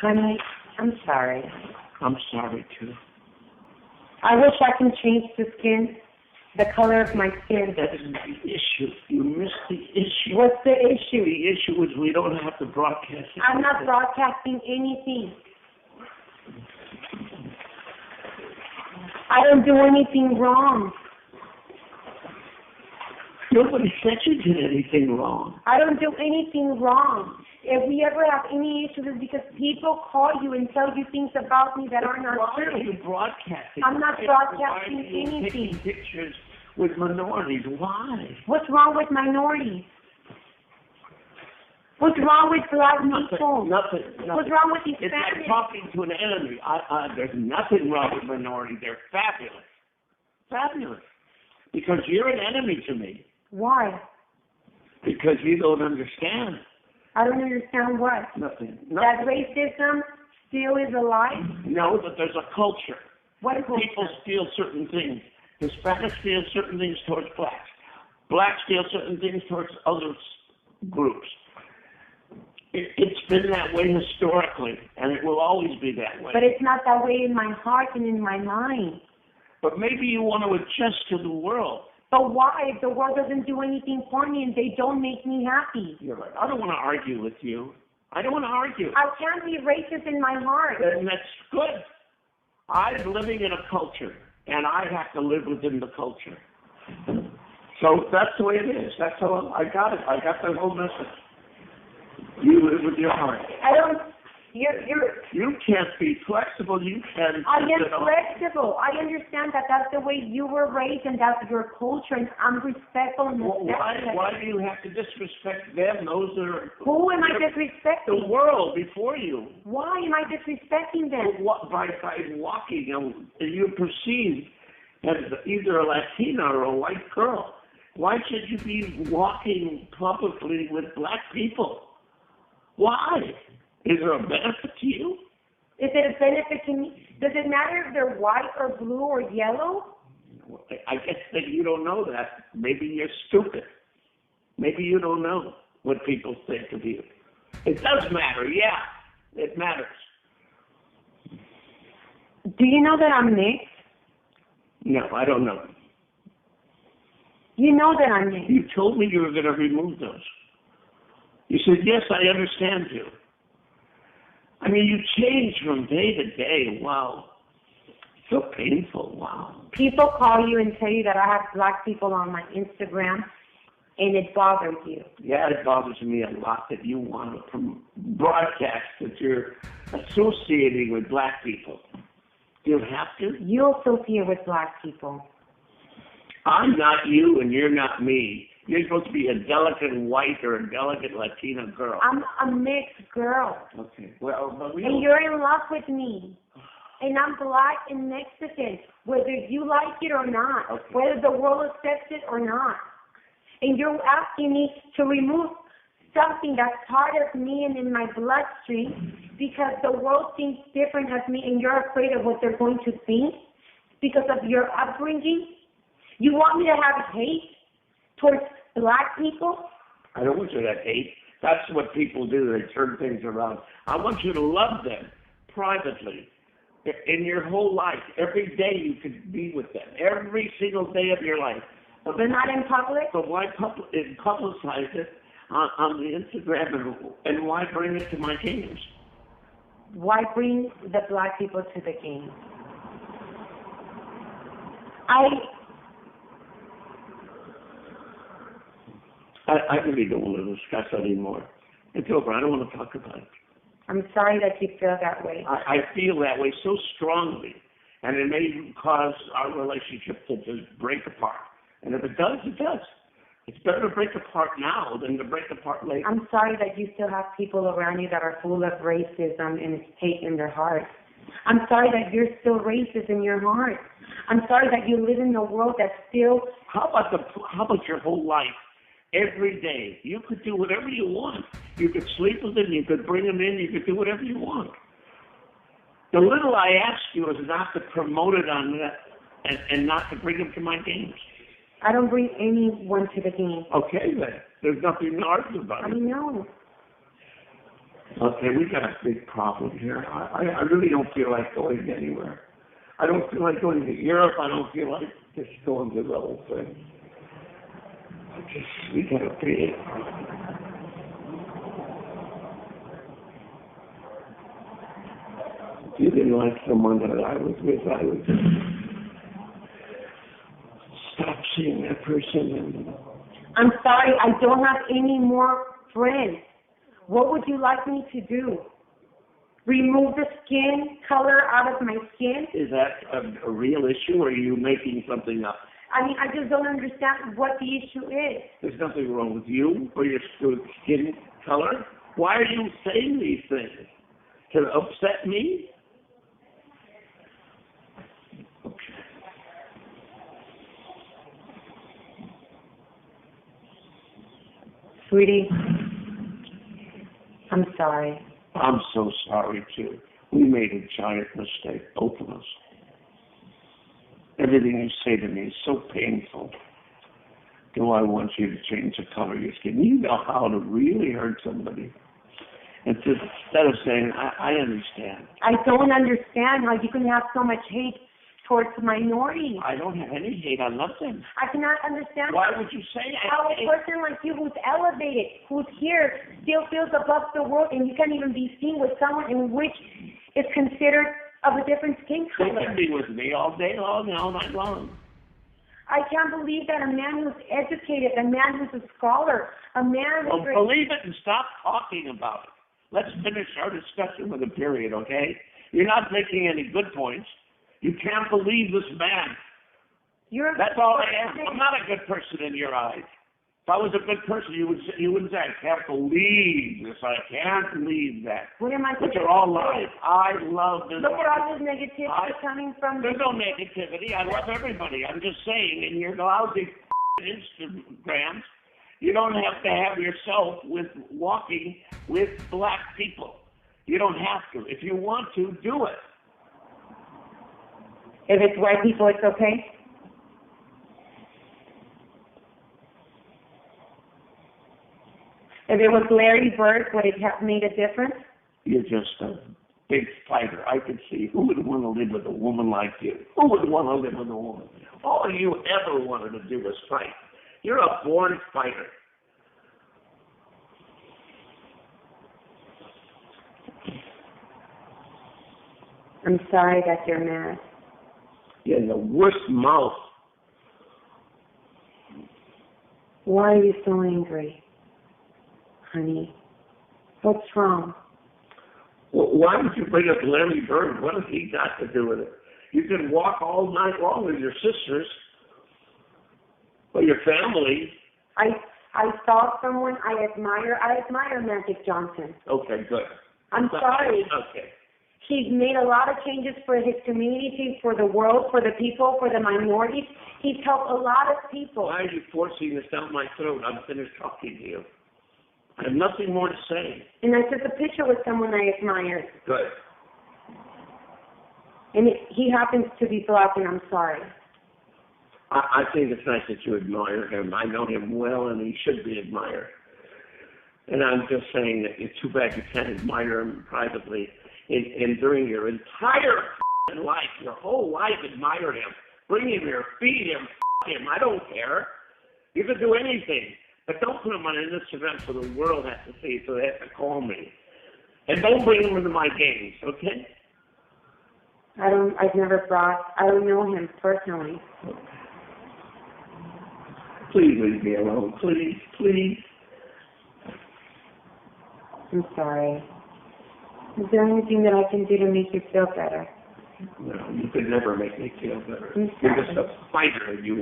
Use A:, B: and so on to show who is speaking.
A: Honey, I'm sorry.
B: I'm sorry, too.
A: I wish I can change the color of my skin.
B: That isn't the issue. You missed the issue.
A: What's the issue?
B: The issue is we don't have to broadcast it.
A: I'm not broadcasting anything. I don't do anything wrong.
B: Nobody said you did anything wrong.
A: I don't do anything wrong. If we ever have any issues, it's because people call you and tell you things about me that are not true.
B: Why are you broadcasting?
A: I'm not broadcasting
B: Why are you
A: anything.
B: taking pictures with minorities? Why?
A: What's wrong with minorities? What's wrong with black people?
B: Nothing.
A: What's wrong with these
B: It's like
A: families?
B: talking to an enemy. There's nothing wrong with minorities. They're fabulous. Fabulous. Because you're an enemy to me.
A: Why?
B: Because you don't understand.
A: I don't understand what.
B: Nothing.
A: That racism still is alive?
B: No, but there's a culture.
A: What culture?
B: People steal certain things. Hispanics steal certain things towards blacks. Blacks steal certain things towards other groups. It's been that way historically, and it will always be that way.
A: But it's not that way in my heart and in my mind.
B: But maybe you want to adjust to the world.
A: But why? If the world doesn't do anything for me and they don't make me happy.
B: You're right. I don't want to argue with you. I don't want to argue.
A: I can't be racist in my heart.
B: And that's good. I'm living in a culture, and I have to live within the culture. So that's the way it is. That's how I got it. I got the whole message. You live with your heart.
A: I don't.
B: You can't be flexible. You can.
A: I am flexible. I understand that that's the way you were raised and that's your culture, and I'm respectful and respectful.
B: Why do you have to disrespect them? Those are.
A: Who am I disrespecting?
B: The world before you.
A: Why am I disrespecting them?
B: By walking, you're perceived as either a Latina or a white girl. Why should you be walking publicly with black people? Why? Is there a benefit to you?
A: Is it a benefit to me? Does it matter if they're white or blue or yellow?
B: I guess that you don't know that. Maybe you're stupid. Maybe you don't know what people think of you. It does matter, yeah. It matters.
A: Do you know that I'm mixed?
B: No, I don't know.
A: You know that I'm mixed.
B: You told me you were going to remove those. You said, yes, I understand you. I mean, you change from day to day. Wow. So painful. Wow.
A: People call you and tell you that I have black people on my Instagram, and it bothers you.
B: Yeah, it bothers me a lot that you want to broadcast that you're associating with black people. Do you have to?
A: You associate with black people.
B: I'm not you, and you're not me. You're supposed to be a delicate white or a delicate Latina girl.
A: I'm a mixed girl.
B: Okay. Well, but
A: and you're in love with me. And I'm black and Mexican, whether you like it or not, okay. Whether the world accepts it or not. And you're asking me to remove something that's part of me and in my bloodstream because the world thinks different of me and you're afraid of what they're going to think because of your upbringing. You want me to have hate towards black people?
B: I don't want you to hate. That's what people do. They turn things around. I want you to love them privately. In your whole life, every day you could be with them. Every single day of your life.
A: But not in public?
B: But why publicize it on the Instagram and why bring it to my games?
A: Why bring the black people to the games?
B: I really don't want to discuss it anymore. It's over. I don't want to talk about it.
A: I'm sorry that you feel that way.
B: I feel that way so strongly, and it may cause our relationship to just break apart. And if it does, it does. It's better to break apart now than to break apart later.
A: I'm sorry that you still have people around you that are full of racism and hate in their heart. I'm sorry that you're still racist in your heart. I'm sorry that you live in a world that's still...
B: How about your whole life? Every day, you could do whatever you want. You could sleep with them, you could bring them in, you could do whatever you want. The little I ask you is not to promote it on that and not to bring them to my games.
A: I don't bring anyone to the game.
B: Okay, then. There's nothing to argue about.
A: I know.
B: Okay, we got a big problem here. I really don't feel like going anywhere. I don't feel like going to Europe. I don't feel like just going to the whole thing. We gotta pay it. If you didn't like someone that I was with, I would stop seeing that person. And
A: I'm sorry, I don't have any more friends. What would you like me to do? Remove the skin color out of my skin?
B: is that a real issue, or are you making something up?
A: I mean, I just don't understand what the issue is.
B: There's nothing wrong with you or your skin color. Why are you saying these things? To upset me? Okay.
A: Sweetie, I'm sorry.
B: I'm so sorry, too. We made a giant mistake, both of us. Everything you say to me is so painful. Do I want you to change the color of your skin? You know how to really hurt somebody. And just, instead of saying, I understand.
A: I don't understand how you can have so much hate towards minorities.
B: I don't have any hate. I love them.
A: I cannot understand
B: Why would you say
A: how a
B: that?
A: person like you who's elevated, who's here, still feels above the world, and you can't even be seen with someone in which is considered of a different skin
B: They
A: color.
B: can be with me all day long and all night long.
A: I can't believe that a man who's educated, a man who's a scholar, a man
B: Well,
A: who's...
B: believe it and stop talking about it. Let's finish our discussion with a period, okay? You're not making any good points. You can't believe this man. That's all I am. I'm not a good person in your eyes. If I was a good person, you wouldn't say, I can't believe this. I can't believe that.
A: What am I
B: Which are all lies. I love this.
A: Look at all this negativity coming from...
B: There's no negativity. I love everybody. I'm just saying, in your lousy Instagrams, you don't have to have yourself with walking with black people. You don't have to. If you want to, do it.
A: If it's white people, it's okay? If it was Larry Bird, would it have made a difference?
B: You're just a big fighter. I could see who would want to live with a woman like you. Who would want to live with a woman? All you ever wanted to do was fight. You're a born fighter.
A: I'm sorry that you're mad.
B: You're in the worst mouth.
A: Why are you so angry, honey? What's wrong?
B: Well, why would you bring up Larry Bird? What has he got to do with it? You can walk all night long with your sisters or your family.
A: I saw someone I admire. I admire Magic Johnson.
B: Okay, good.
A: I'm sorry.
B: Okay.
A: He's made a lot of changes for his community, for the world, for the people, for the minorities. He's helped a lot of people.
B: Why are you forcing this down my throat? I'm finished talking to you. I have nothing more to say.
A: And I took a picture with someone I admire.
B: Good.
A: And he happens to be black, and I'm sorry.
B: I think it's nice that you admire him. I know him well, and he should be admired. And I'm just saying that it's too bad you can't admire him privately. And during your entire life, your whole life, admire him. Bring him here, feed him, him. I don't care. You can do anything. But don't put him on an Instagram so the world has to see, so they have to call me. And don't bring him into my games, okay?
A: I don't know him personally.
B: Please leave me alone. Please, please.
A: I'm sorry. Is there anything that I can do to make you feel better?
B: No, you could never make me feel better.
A: I'm
B: You're
A: sorry.
B: just a fighter, and you